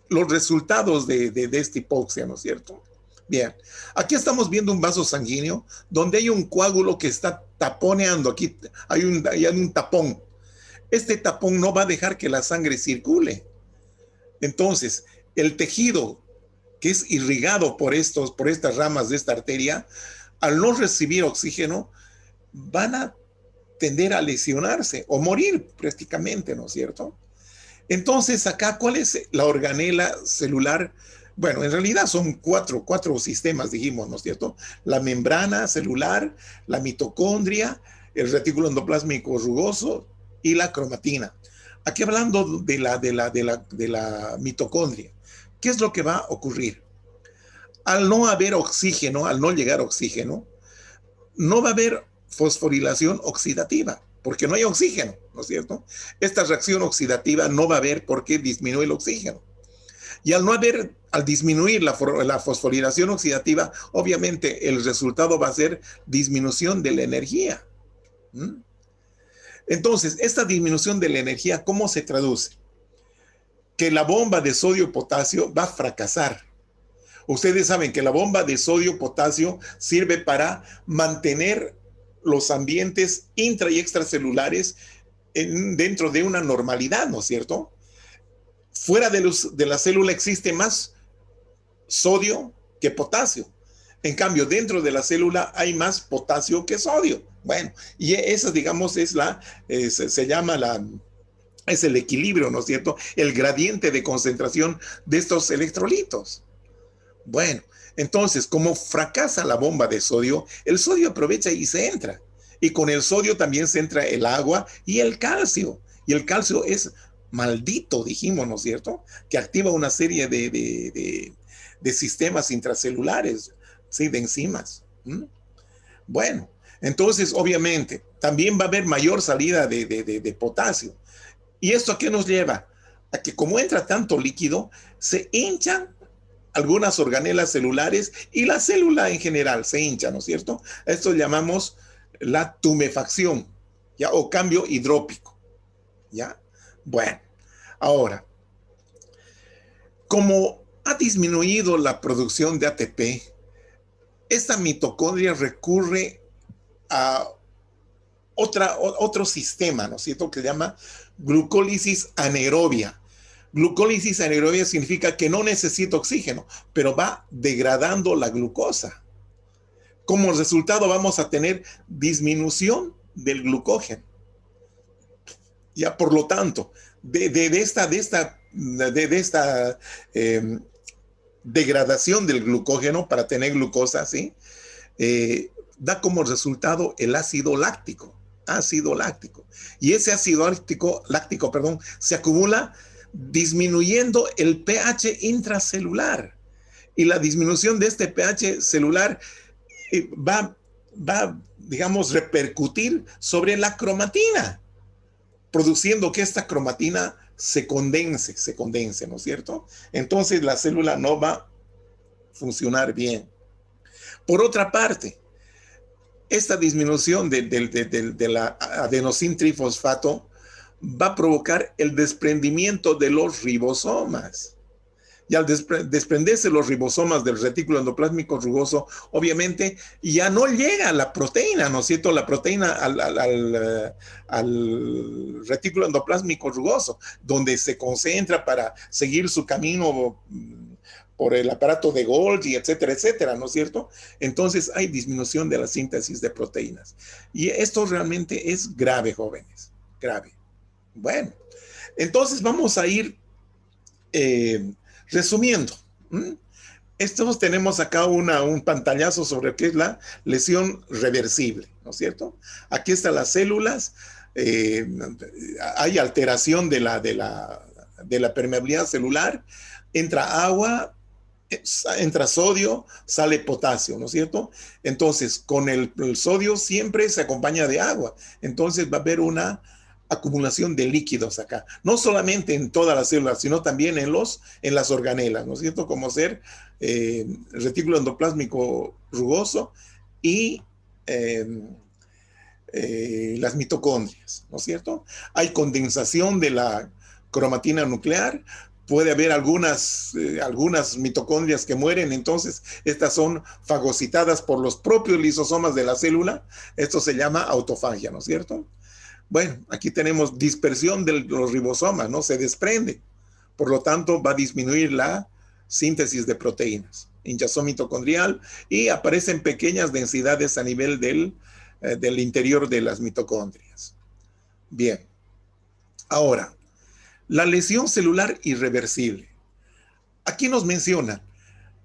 los resultados de esta hipoxia, ¿no es cierto? Bien, aquí estamos viendo un vaso sanguíneo donde hay un coágulo que está taponeando, aquí hay un tapón. Este tapón no va a dejar que la sangre circule. Entonces, el tejido que es irrigado por estas ramas de esta arteria, al no recibir oxígeno, van a tender a lesionarse o morir prácticamente, ¿no es cierto? Entonces, acá, ¿cuál es la organela celular? Bueno, en realidad son cuatro sistemas, dijimos, ¿no es cierto? La membrana celular, la mitocondria, el retículo endoplásmico rugoso y la cromatina. Aquí hablando de la mitocondria, ¿qué es lo que va a ocurrir? Al no haber oxígeno, al no llegar oxígeno, no va a haber fosforilación oxidativa, porque no hay oxígeno, ¿no es cierto? Esta reacción oxidativa no va a haber porque disminuye el oxígeno. Y al disminuir la fosforilación oxidativa, obviamente el resultado va a ser disminución de la energía. Entonces, esta disminución de la energía, ¿cómo se traduce? Que la bomba de sodio-potasio va a fracasar. Ustedes saben que la bomba de sodio-potasio sirve para mantener los ambientes intra y extracelulares dentro de una normalidad, ¿no es cierto? Fuera de la célula existe más sodio que potasio. En cambio, dentro de la célula hay más potasio que sodio. Bueno, y esa, digamos, se llama es el equilibrio, ¿no es cierto? El gradiente de concentración de estos electrolitos. Bueno, entonces, como fracasa la bomba de sodio, el sodio aprovecha y se entra. Y con el sodio también se entra el agua y el calcio. Y el calcio es maldito, dijimos, ¿no es cierto? Que activa una serie de sistemas intracelulares, ¿sí? De enzimas. Bueno, entonces, obviamente, también va a haber mayor salida de potasio. ¿Y esto a qué nos lleva? A que como entra tanto líquido, se hinchan algunas organelas celulares y la célula en general se hincha, ¿no es cierto? Esto llamamos la tumefacción, ¿ya? O cambio hidrópico, ¿ya? Bueno, ahora, como ha disminuido la producción de ATP, esta mitocondria recurre a otro sistema, ¿no es cierto?, que se llama glucólisis anaerobia. Glucólisis anaerobia significa que no necesita oxígeno, pero va degradando la glucosa. Como resultado vamos a tener disminución del glucógeno. Ya, por lo tanto, de esta degradación del glucógeno para tener glucosa, ¿sí? Da como resultado el ácido láctico. Ácido láctico. Y ese ácido láctico, se acumula disminuyendo el pH intracelular. Y la disminución de este pH celular va, digamos, repercutir sobre la cromatina, produciendo que esta cromatina se condense, ¿no es cierto? Entonces la célula no va a funcionar bien. Por otra parte, esta disminución de la adenosín trifosfato va a provocar el desprendimiento de los ribosomas. Y al desprenderse los ribosomas del retículo endoplásmico rugoso, obviamente ya no llega la proteína, ¿no es cierto? La proteína al retículo endoplásmico rugoso, donde se concentra para seguir su camino por el aparato de Golgi, etcétera, etcétera, ¿no es cierto? Entonces hay disminución de la síntesis de proteínas. Y esto realmente es grave, jóvenes, grave. Bueno, entonces vamos a ir resumiendo. Tenemos acá un pantallazo sobre qué es la lesión reversible, ¿no es cierto? Aquí están las células, hay alteración de la permeabilidad celular, entra agua, entra sodio, sale potasio, ¿no es cierto? Entonces, con el sodio siempre se acompaña de agua, entonces va a haber una acumulación de líquidos acá, no solamente en todas las células, sino también en las organelas, ¿no es cierto? Como ser retículo endoplásmico rugoso y las mitocondrias, ¿no es cierto? Hay condensación de la cromatina nuclear, puede haber algunas mitocondrias que mueren, entonces estas son fagocitadas por los propios lisosomas de la célula, esto se llama autofagia, ¿no es cierto? Bueno, aquí tenemos dispersión de los ribosomas, ¿no? Se desprende. Por lo tanto, va a disminuir la síntesis de proteínas, hinchazón mitocondrial, y aparecen pequeñas densidades a nivel del interior de las mitocondrias. Bien. Ahora, la lesión celular irreversible. Aquí nos menciona,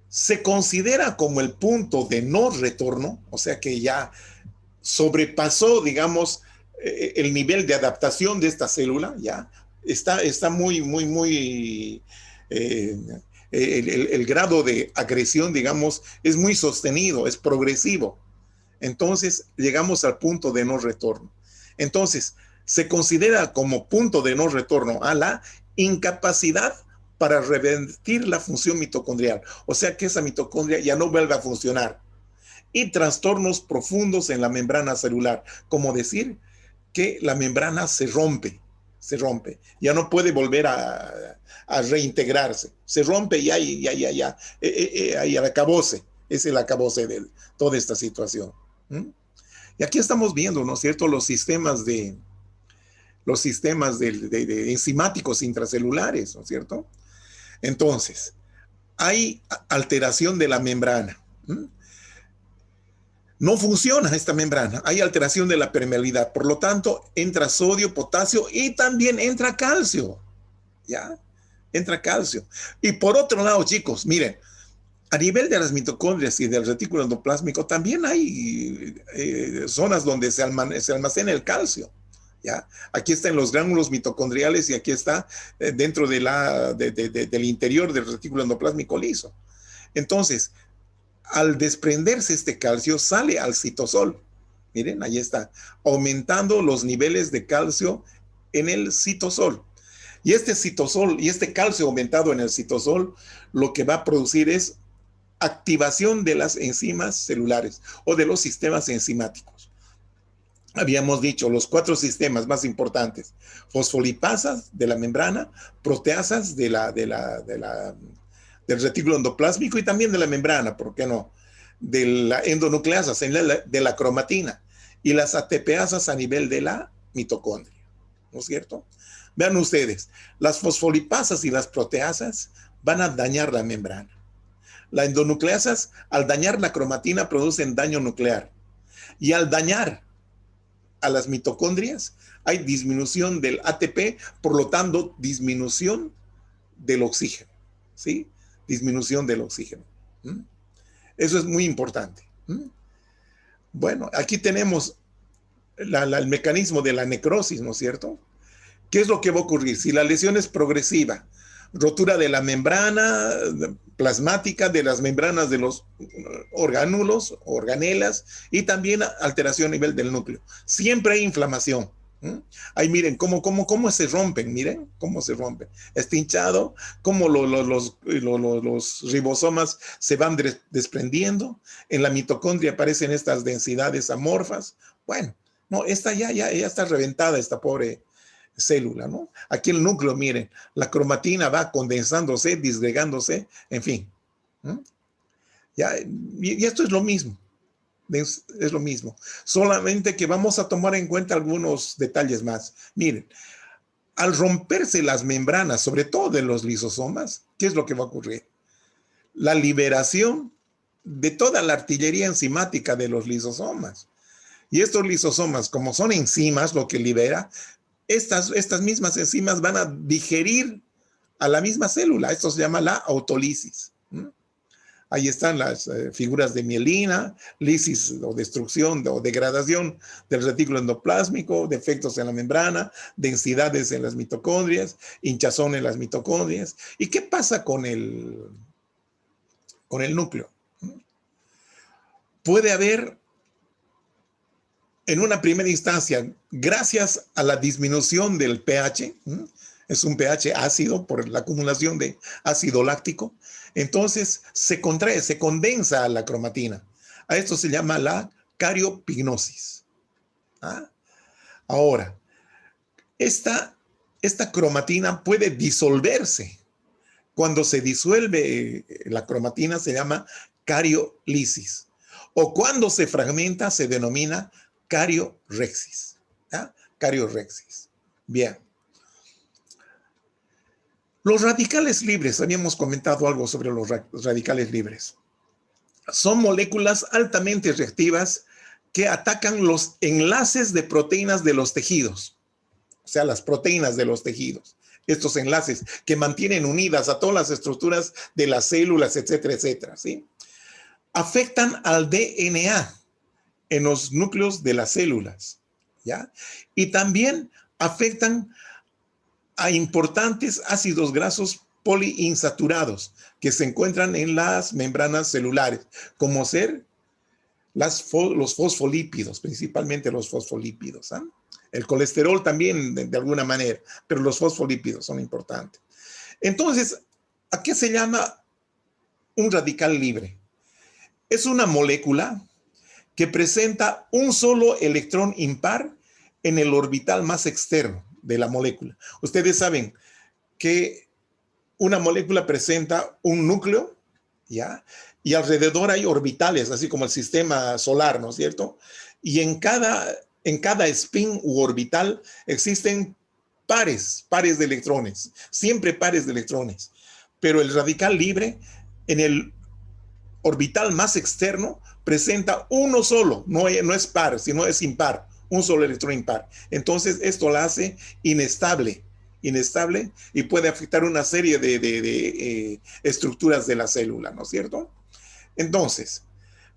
se considera como el punto de no retorno, o sea que ya sobrepasó, digamos, el nivel de adaptación de esta célula, ya está muy, el grado de agresión, digamos, es muy sostenido, es progresivo. Entonces, llegamos al punto de no retorno. Entonces, se considera como punto de no retorno a la incapacidad para revertir la función mitocondrial. O sea que esa mitocondria ya no vuelve a funcionar. Y trastornos profundos en la membrana celular, como decir que la membrana se rompe, ya no puede volver a reintegrarse, se rompe y ahí el acabose, es el acabose de toda esta situación. Y aquí estamos viendo, ¿no es cierto?, los sistemas de enzimáticos intracelulares, ¿no es cierto? Entonces, hay alteración de la membrana. No funciona esta membrana, hay alteración de la permeabilidad, por lo tanto entra sodio, potasio y también entra calcio, ¿ya? Entra calcio. Y por otro lado, chicos, miren, a nivel de las mitocondrias y del retículo endoplásmico también hay zonas donde se almacena el calcio, ¿ya? Aquí está en los gránulos mitocondriales y aquí está dentro del interior del retículo endoplásmico liso. Entonces, al desprenderse este calcio, sale al citosol. Miren, ahí está, aumentando los niveles de calcio en el citosol. Y este citosol y este calcio aumentado en el citosol, lo que va a producir es activación de las enzimas celulares o de los sistemas enzimáticos. Habíamos dicho los 4 sistemas más importantes: fosfolipasas de la membrana, proteasas del retículo endoplásmico y también de la membrana, ¿por qué no? de la endonucleasas, de la cromatina, y las ATPasas a nivel de la mitocondria, ¿no es cierto? Vean ustedes, las fosfolipasas y las proteasas van a dañar la membrana. Las endonucleasas, al dañar la cromatina, producen daño nuclear. Y al dañar a las mitocondrias, hay disminución del ATP, por lo tanto, disminución del oxígeno, ¿sí? Disminución del oxígeno. ¿Mm? Eso es muy importante. ¿Mm? Bueno, aquí tenemos el mecanismo de la necrosis, ¿no es cierto? ¿Qué es lo que va a ocurrir? Si la lesión es progresiva, rotura de la membrana plasmática, de las membranas de los orgánulos, organelas, y también alteración a nivel del núcleo. Siempre hay inflamación. Ahí miren cómo se rompen, miren cómo se rompen. Está hinchado, cómo los ribosomas se van desprendiendo. En la mitocondria aparecen estas densidades amorfas. Bueno, no, esta ya está reventada, esta pobre célula, ¿no? Aquí el núcleo, miren, la cromatina va condensándose, disgregándose, en fin. Ya, y esto es lo mismo. Es lo mismo, solamente que vamos a tomar en cuenta algunos detalles más. Miren, al romperse las membranas, sobre todo de los lisosomas, ¿qué es lo que va a ocurrir? La liberación de toda la artillería enzimática de los lisosomas. Y estos lisosomas, como son enzimas, lo que libera, estas mismas enzimas van a digerir a la misma célula. Esto se llama la autólisis. Ahí están las figuras de mielina, lisis o destrucción o degradación del retículo endoplásmico, defectos en la membrana, densidades en las mitocondrias, hinchazón en las mitocondrias. ¿Y qué pasa con el núcleo? Puede haber, en una primera instancia, gracias a la disminución del pH, es un pH ácido por la acumulación de ácido láctico, entonces se contrae, se condensa la cromatina. A esto se llama la cariopignosis. ¿Ah? Ahora, esta cromatina puede disolverse. Cuando se disuelve la cromatina se llama cariolisis. O cuando se fragmenta se denomina cariorexis. ¿Ah? Cariorexis. Bien. Los radicales libres, habíamos comentado algo sobre los radicales libres. Son moléculas altamente reactivas que atacan los enlaces de proteínas de los tejidos, o sea, las proteínas de los tejidos. Estos enlaces que mantienen unidas a todas las estructuras de las células, etcétera, etcétera, ¿sí? Afectan al DNA en los núcleos de las células, ¿ya? Y también afectan a importantes ácidos grasos poliinsaturados que se encuentran en las membranas celulares, como ser los fosfolípidos, principalmente los fosfolípidos. ¿Ah? El colesterol también de alguna manera, pero los fosfolípidos son importantes. Entonces, ¿a qué se llama un radical libre? Es una molécula que presenta un solo electrón impar en el orbital más externo de la molécula. Ustedes saben que una molécula presenta un núcleo, ¿ya? Y alrededor hay orbitales, así como el sistema solar, ¿no es cierto? Y en cada spin u orbital existen pares de electrones, siempre pares de electrones. Pero el radical libre en el orbital más externo presenta uno solo, no es par, sino es impar, un solo electrón impar. Entonces esto la hace inestable y puede afectar una serie de estructuras de la célula, ¿no es cierto? Entonces,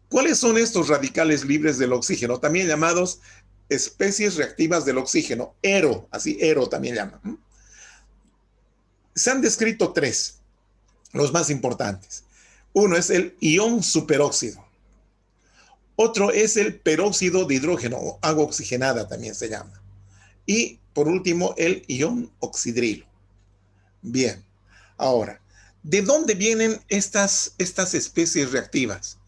¿cuáles son estos radicales libres del oxígeno? También llamados especies reactivas del oxígeno, ERO, así ERO también llaman. Se han descrito tres, los más importantes. Uno es el ion superóxido. Otro es el peróxido de hidrógeno, o agua oxigenada también se llama. Y por último, el ion oxidrilo. Bien, ahora, ¿de dónde vienen estas especies reactivas?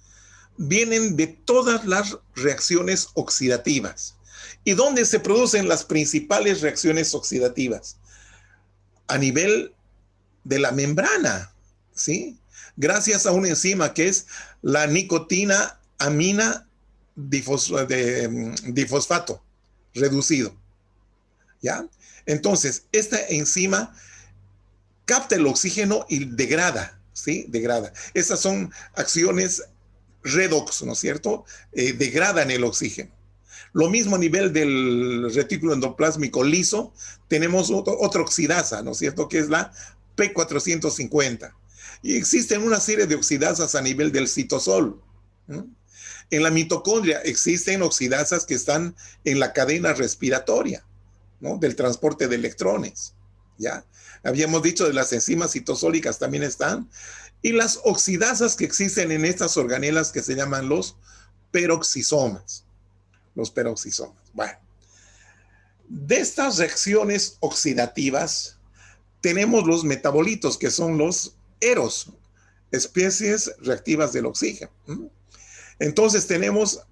Vienen de todas las reacciones oxidativas. ¿Y dónde se producen las principales reacciones oxidativas? A nivel de la membrana. ¿sí? Gracias a una enzima que es la nicotina amina difosfato reducido, ¿ya? Entonces, esta enzima capta el oxígeno y degrada, ¿sí? Degrada. Esas son acciones redox, ¿no es cierto? Degradan el oxígeno. Lo mismo a nivel del retículo endoplásmico liso, tenemos otra oxidasa, ¿no es cierto? Que es la P450. Y existen una serie de oxidasas a nivel del citosol. ¿Mm? En la mitocondria existen oxidasas que están en la cadena respiratoria, ¿no? Del transporte de electrones, ¿ya? Habíamos dicho de las enzimas citosólicas también están. Y las oxidasas que existen en estas organelas que se llaman los peroxisomas. Los peroxisomas. Bueno, de estas reacciones oxidativas tenemos los metabolitos, que son los eros, especies reactivas del oxígeno. Entonces tenemos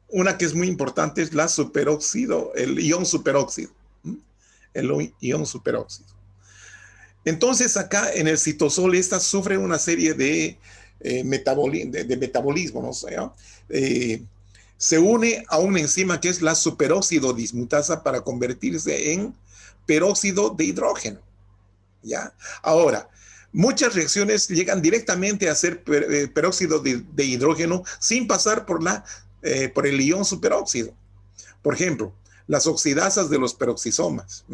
una que es muy importante, es la superóxido, el ion superóxido. El ion superóxido. Entonces acá en el citosol esta sufre una serie de metabolismo, ¿no? O sea, se une a una enzima que es la superóxido dismutasa para convertirse en peróxido de hidrógeno, ¿ya? Ahora, muchas reacciones llegan directamente a ser peróxido de hidrógeno sin pasar por el ion superóxido. Por ejemplo, las oxidasas de los peroxisomas,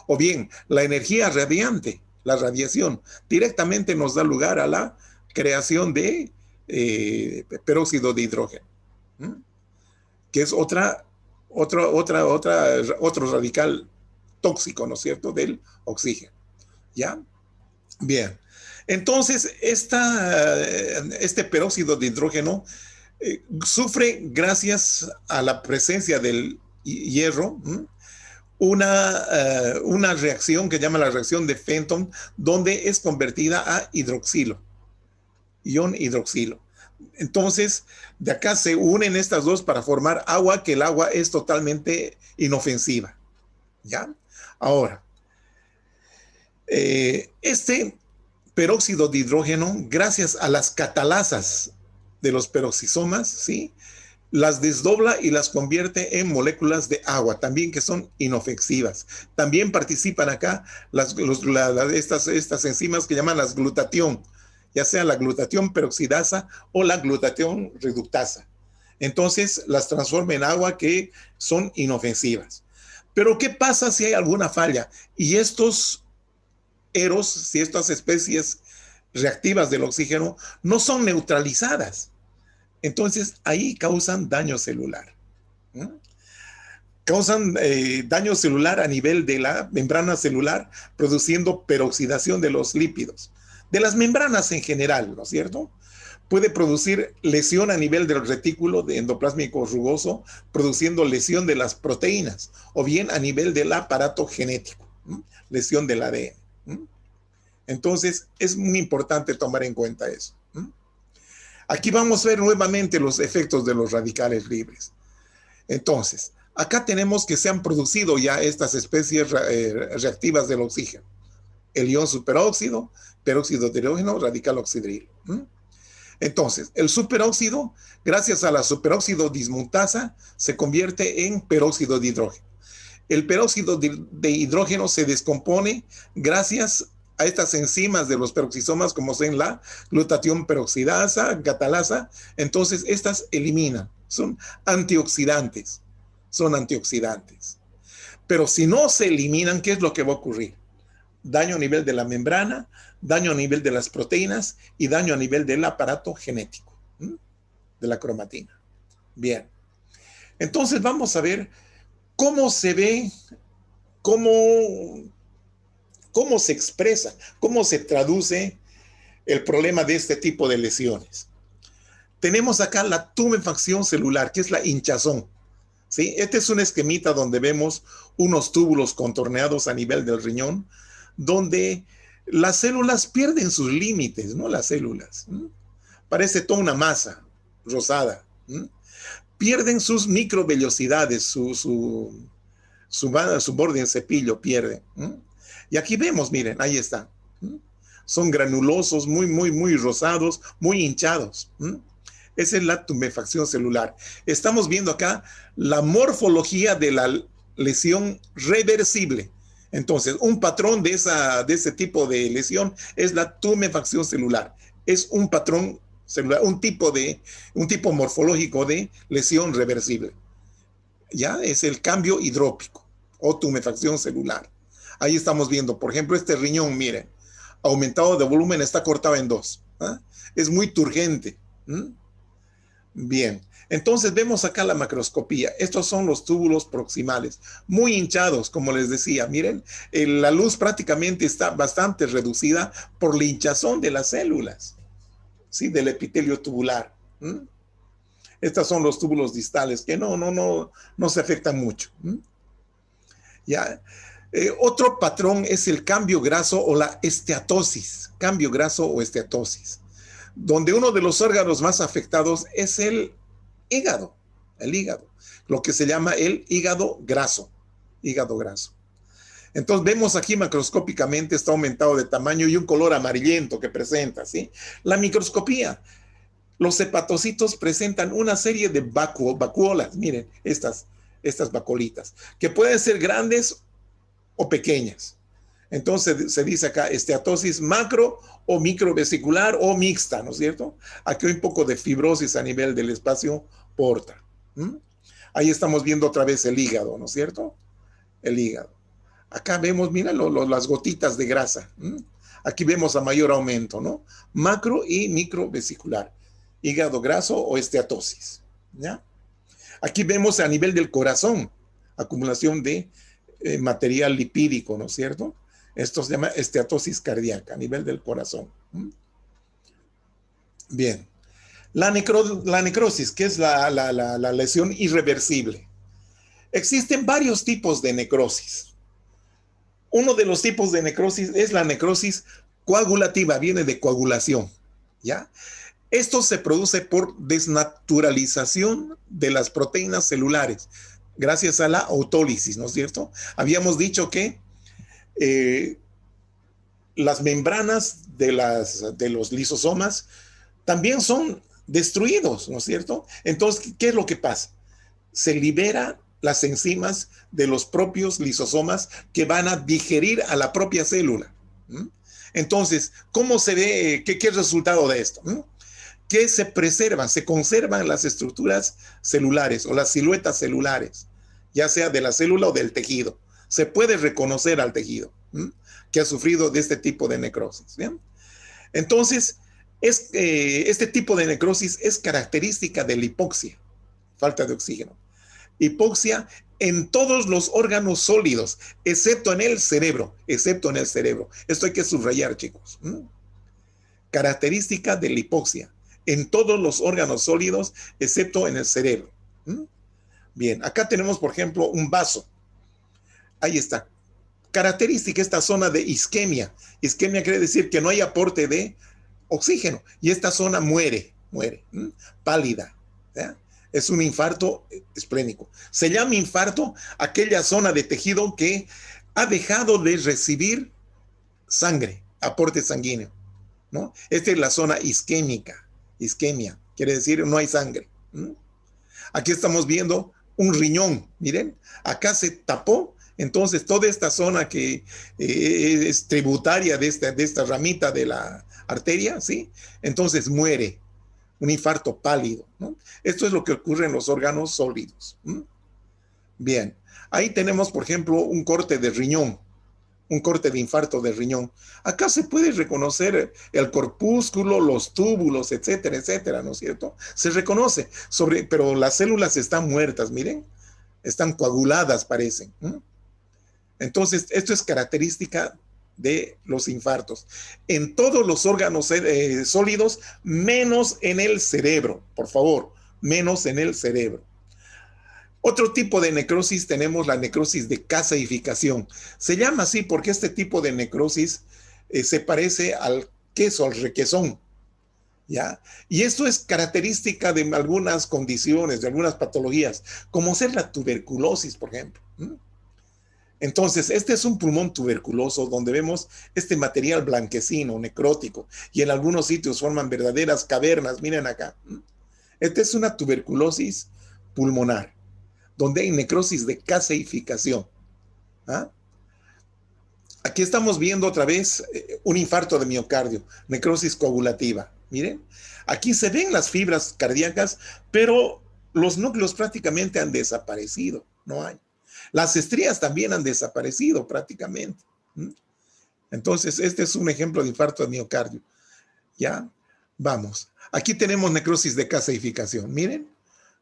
o bien la energía radiante, la radiación, directamente nos da lugar a la creación de peróxido de hidrógeno, que es otro radical tóxico, ¿no es cierto?, del oxígeno, ¿ya? Bien, entonces este peróxido de hidrógeno sufre, gracias a la presencia del hierro, una reacción que llama la reacción de Fenton, donde es convertida a hidroxilo, ion hidroxilo. Entonces, de acá se unen estas dos para formar agua, que el agua es totalmente inofensiva, ¿ya? Ahora, este peróxido de hidrógeno, gracias a las catalasas de los peroxisomas, ¿sí?, las desdobla y las convierte en moléculas de agua, también que son inofensivas. También participan acá estas enzimas que llaman las glutatión, ya sea la glutatión peroxidasa o la glutatión reductasa. Entonces las transforma en agua, que son inofensivas. Pero ¿qué pasa si hay alguna falla? Y estos eros, si estas especies reactivas del oxígeno no son neutralizadas, entonces ahí causan daño celular. Causan daño celular a nivel de la membrana celular, produciendo peroxidación de los lípidos, de las membranas en general, ¿no es cierto? Puede producir lesión a nivel del retículo de endoplásmico rugoso, produciendo lesión de las proteínas, o bien a nivel del aparato genético, lesión del ADN. Entonces es muy importante tomar en cuenta eso. Aquí vamos a ver nuevamente los efectos de los radicales libres. Entonces, acá tenemos que se han producido ya estas especies reactivas del oxígeno. El ion superóxido, peróxido de hidrógeno, radical oxidrilo. Entonces, el superóxido, gracias a la superóxido dismutasa, se convierte en peróxido de hidrógeno. El peróxido de hidrógeno se descompone gracias a estas enzimas de los peroxisomas, como son la glutatión peroxidasa, catalasa. Entonces estas eliminan, son antioxidantes, Pero si no se eliminan, ¿qué es lo que va a ocurrir? Daño a nivel de la membrana, daño a nivel de las proteínas y daño a nivel del aparato genético, de la cromatina. Bien, entonces vamos a ver cómo se ve, cómo se expresa, cómo se traduce el problema de este tipo de lesiones. Tenemos acá la tumefacción celular, que es la hinchazón, ¿sí? Este es un esquemita donde vemos unos túbulos contorneados a nivel del riñón, donde las células pierden sus límites, ¿no? Las células. Parece toda una masa rosada. Pierden sus microvellosidades, su borde en cepillo pierde. Y aquí vemos, miren, ahí está. son granulosos, muy rosados, muy hinchados. Esa es la tumefacción celular. Estamos viendo acá la morfología de la lesión reversible. Entonces, un patrón de ese tipo de lesión es la tumefacción celular. Es un patrón celular, un tipo morfológico de lesión reversible. Ya es el cambio hidrópico o tumefacción celular. Ahí estamos viendo, por ejemplo, este riñón, miren, aumentado de volumen, está cortado en dos. ¿Ah? Es muy turgente. Bien, entonces vemos acá la macroscopía. Estos son los túbulos proximales, muy hinchados, como les decía. Miren, la luz prácticamente está bastante reducida por la hinchazón de las células, ¿sí? Del epitelio tubular. Estos son los túbulos distales que no se afectan mucho. ¿Ya? Otro patrón es el cambio graso o la esteatosis, cambio graso o esteatosis, donde uno de los órganos más afectados es el hígado, lo que se llama el hígado graso. Entonces vemos aquí macroscópicamente está aumentado de tamaño y un color amarillento que presenta, ¿sí? La microscopía. Los hepatocitos presentan una serie de vacuolas, miren, estas vacolitas, que pueden ser grandes o pequeñas. Entonces se dice acá esteatosis macro o microvesicular o mixta, ¿no es cierto? Aquí hay un poco de fibrosis a nivel del espacio porta. Ahí estamos viendo otra vez el hígado, ¿no es cierto? El hígado. Acá vemos, mira, las gotitas de grasa. Aquí vemos a mayor aumento, ¿no? Macro y microvesicular. Hígado graso o esteatosis. ¿Ya? Aquí vemos a nivel del corazón, acumulación de material lipídico, ¿no es cierto? Esto se llama esteatosis cardíaca a nivel del corazón. Bien. La necrosis, que es la lesión irreversible. Existen varios tipos de necrosis. Uno de los tipos de necrosis es la necrosis coagulativa, viene de coagulación, ¿ya? Esto se produce por desnaturalización de las proteínas celulares, gracias a la autólisis, ¿no es cierto? Habíamos dicho que las membranas de los lisosomas también son destruidos, ¿no es cierto? Entonces, ¿qué es lo que pasa? Se liberan las enzimas de los propios lisosomas que van a digerir a la propia célula. Entonces, ¿cómo se ve? ¿Qué es el resultado de esto? Que se preservan, se conservan las estructuras celulares o las siluetas celulares, ya sea de la célula o del tejido. Se puede reconocer al tejido que ha sufrido de este tipo de necrosis. ¿Bien? Entonces, este tipo de necrosis es característica de la hipoxia, falta de oxígeno. Hipoxia en todos los órganos sólidos, excepto en el cerebro, Esto hay que subrayar, chicos. Característica de la hipoxia en todos los órganos sólidos, excepto en el cerebro. Bien, acá tenemos, por ejemplo, un vaso. Ahí está. Característica esta zona de isquemia. Isquemia quiere decir que no hay aporte de oxígeno y esta zona muere, pálida. ¿Ya? Es un infarto esplénico. Se llama infarto aquella zona de tejido que ha dejado de recibir sangre, aporte sanguíneo, ¿no? Esta es la zona isquémica. Isquemia quiere decir no hay sangre. Aquí estamos viendo un riñón, miren, acá se tapó, entonces toda esta zona que es tributaria de esta ramita de la arteria, ¿sí? Entonces muere, un infarto pálido, ¿no? Esto es lo que ocurre en los órganos sólidos. Bien, ahí tenemos, por ejemplo, un corte de riñón, un corte de infarto de riñón. Acá se puede reconocer el corpúsculo, los túbulos, etcétera, ¿no es cierto? Se reconoce, pero las células están muertas, miren, están coaguladas, parecen. Entonces, esto es característica de los infartos. En todos los órganos sólidos, menos en el cerebro, por favor, menos en el cerebro. Otro tipo de necrosis tenemos la necrosis de caseificación. Se llama así porque este tipo de necrosis se parece al queso, al requesón, ¿ya? Y esto es característica de algunas condiciones, de algunas patologías, como ser la tuberculosis, por ejemplo. Entonces, este es un pulmón tuberculoso donde vemos este material blanquecino, necrótico, y en algunos sitios forman verdaderas cavernas. Miren acá. Esta es una tuberculosis pulmonar, donde hay necrosis de caseificación. ¿Ah? Aquí estamos viendo otra vez un infarto de miocardio, necrosis coagulativa. Miren, aquí se ven las fibras cardíacas, pero los núcleos prácticamente han desaparecido, no hay. Las estrías también han desaparecido prácticamente. Entonces, este es un ejemplo de infarto de miocardio. ¿Ya? Vamos. Aquí tenemos necrosis de caseificación. Miren,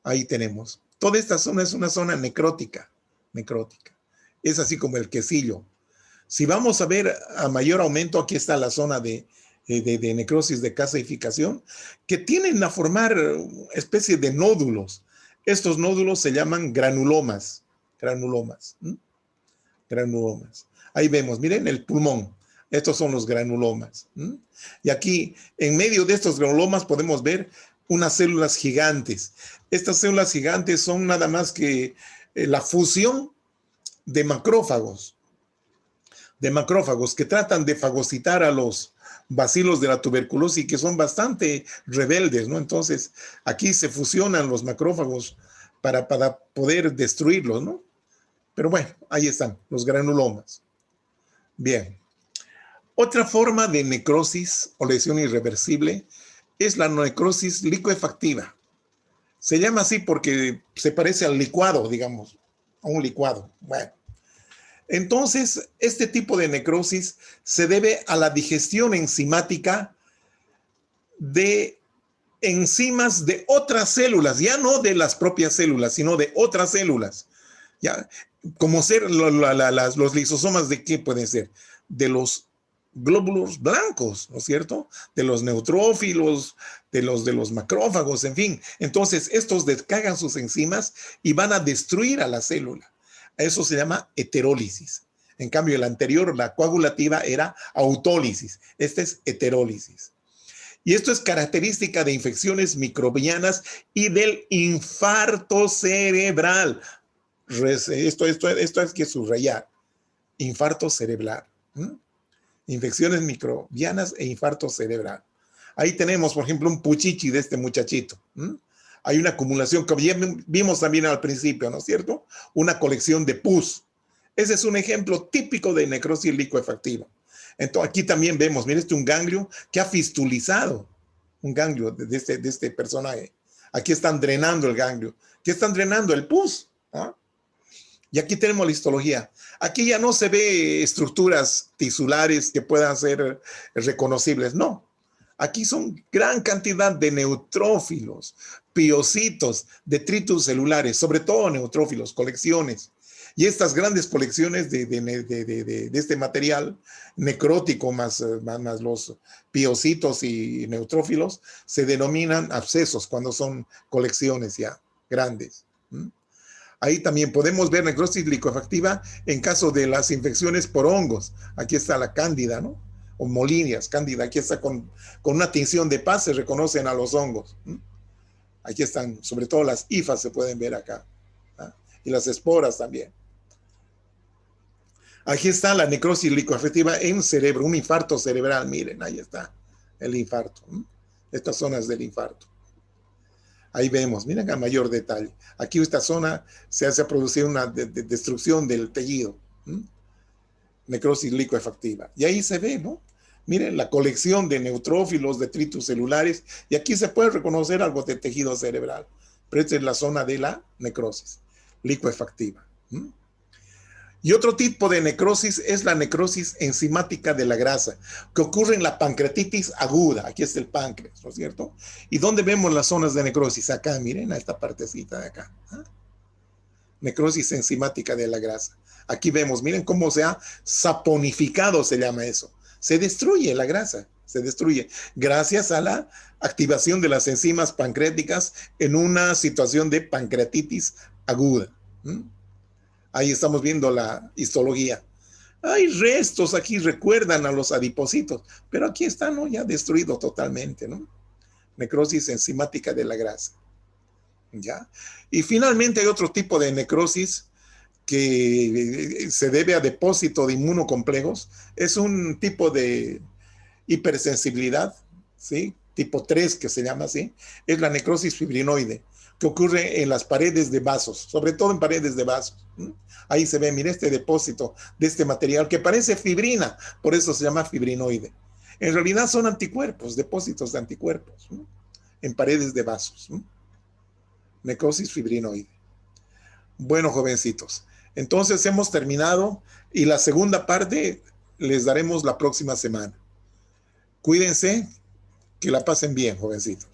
ahí tenemos. Toda esta zona es una zona necrótica. Necrótica. Es así como el quesillo. Si vamos a ver a mayor aumento, aquí está la zona de necrosis de caseificación, que tienden a formar especie de nódulos. Estos nódulos se llaman granulomas. Granulomas. Granulomas. Ahí vemos, miren el pulmón. Estos son los granulomas. Y aquí, en medio de estos granulomas, podemos ver unas células gigantes. Estas células gigantes son nada más que la fusión de macrófagos que tratan de fagocitar a los bacilos de la tuberculosis y que son bastante rebeldes, ¿no? Entonces, aquí se fusionan los macrófagos para poder destruirlos, ¿no? Pero bueno, ahí están los granulomas. Bien. Otra forma de necrosis o lesión irreversible es la necrosis licuefactiva. Se llama así porque se parece al licuado, digamos, a un licuado. Bueno. Entonces, este tipo de necrosis se debe a la digestión enzimática de enzimas de otras células, ya no de las propias células, sino de otras células. ¿Ya? Como ser los lisosomas, ¿de qué pueden ser? De los glóbulos blancos, ¿no es cierto? De los neutrófilos, de los macrófagos, en fin. Entonces, estos descargan sus enzimas y van a destruir a la célula. Eso se llama heterólisis. En cambio, el anterior, la coagulativa, era autólisis. Esta es heterólisis. Y esto es característica de infecciones microbianas y del infarto cerebral. Esto hay que subrayar. Infarto cerebral. Infecciones microbianas e infarto cerebral. Ahí tenemos, por ejemplo, un puchichi de este muchachito. Hay una acumulación que vimos también al principio, ¿no es cierto? Una colección de pus. Ese es un ejemplo típico de necrosis licuefactiva. Entonces, aquí también vemos, mire, un ganglio que ha fistulizado, un ganglio de este personaje. Aquí están drenando el ganglio. ¿Qué están drenando? El pus. ¿Ah? Y aquí tenemos la histología. Aquí ya no se ve estructuras tisulares que puedan ser reconocibles, no. Aquí son gran cantidad de neutrófilos, piocitos, detritus celulares, sobre todo neutrófilos, colecciones. Y estas grandes colecciones de este material necrótico más los piocitos y neutrófilos se denominan abscesos cuando son colecciones ya grandes. Ahí también podemos ver necrosis licuefactiva en caso de las infecciones por hongos. Aquí está la cándida, ¿no? O molinias, cándida. Aquí está con una tinción de paz, se reconocen a los hongos. Aquí están, sobre todo las hifas se pueden ver acá. ¿Ah? Y las esporas también. Aquí está la necrosis licuefactiva en cerebro, un infarto cerebral. Miren, ahí está el infarto. Estas zonas del infarto. Ahí vemos, miren a mayor detalle. Aquí esta zona se hace producir una destrucción del tejido. Necrosis licuefactiva. Y ahí se ve, ¿no? Miren la colección de neutrófilos, detritus celulares. Y aquí se puede reconocer algo de tejido cerebral. Pero esta es la zona de la necrosis licuefactiva. Y otro tipo de necrosis es la necrosis enzimática de la grasa, que ocurre en la pancreatitis aguda. Aquí está el páncreas, ¿no es cierto? ¿Y dónde vemos las zonas de necrosis? Acá, miren, a esta partecita de acá. Necrosis enzimática de la grasa. Aquí vemos, miren cómo se ha saponificado, se llama eso. Se destruye la grasa, se destruye gracias a la activación de las enzimas pancreáticas en una situación de pancreatitis aguda. Ahí estamos viendo la histología. Hay restos aquí, recuerdan a los adipocitos, pero aquí está, ¿no? Ya destruido totalmente, ¿no? Necrosis enzimática de la grasa. ¿Ya? Y finalmente hay otro tipo de necrosis que se debe a depósito de inmunocomplejos. Es un tipo de hipersensibilidad, ¿sí? Tipo 3 que se llama así. Es la necrosis fibrinoide, que ocurre en las paredes de vasos, sobre todo en paredes de vasos. Ahí se ve, mire, este depósito de este material que parece fibrina, por eso se llama fibrinoide. En realidad son anticuerpos, depósitos de anticuerpos en paredes de vasos. Necrosis fibrinoide. Bueno, jovencitos, entonces hemos terminado y la segunda parte les daremos la próxima semana. Cuídense, que la pasen bien, jovencitos.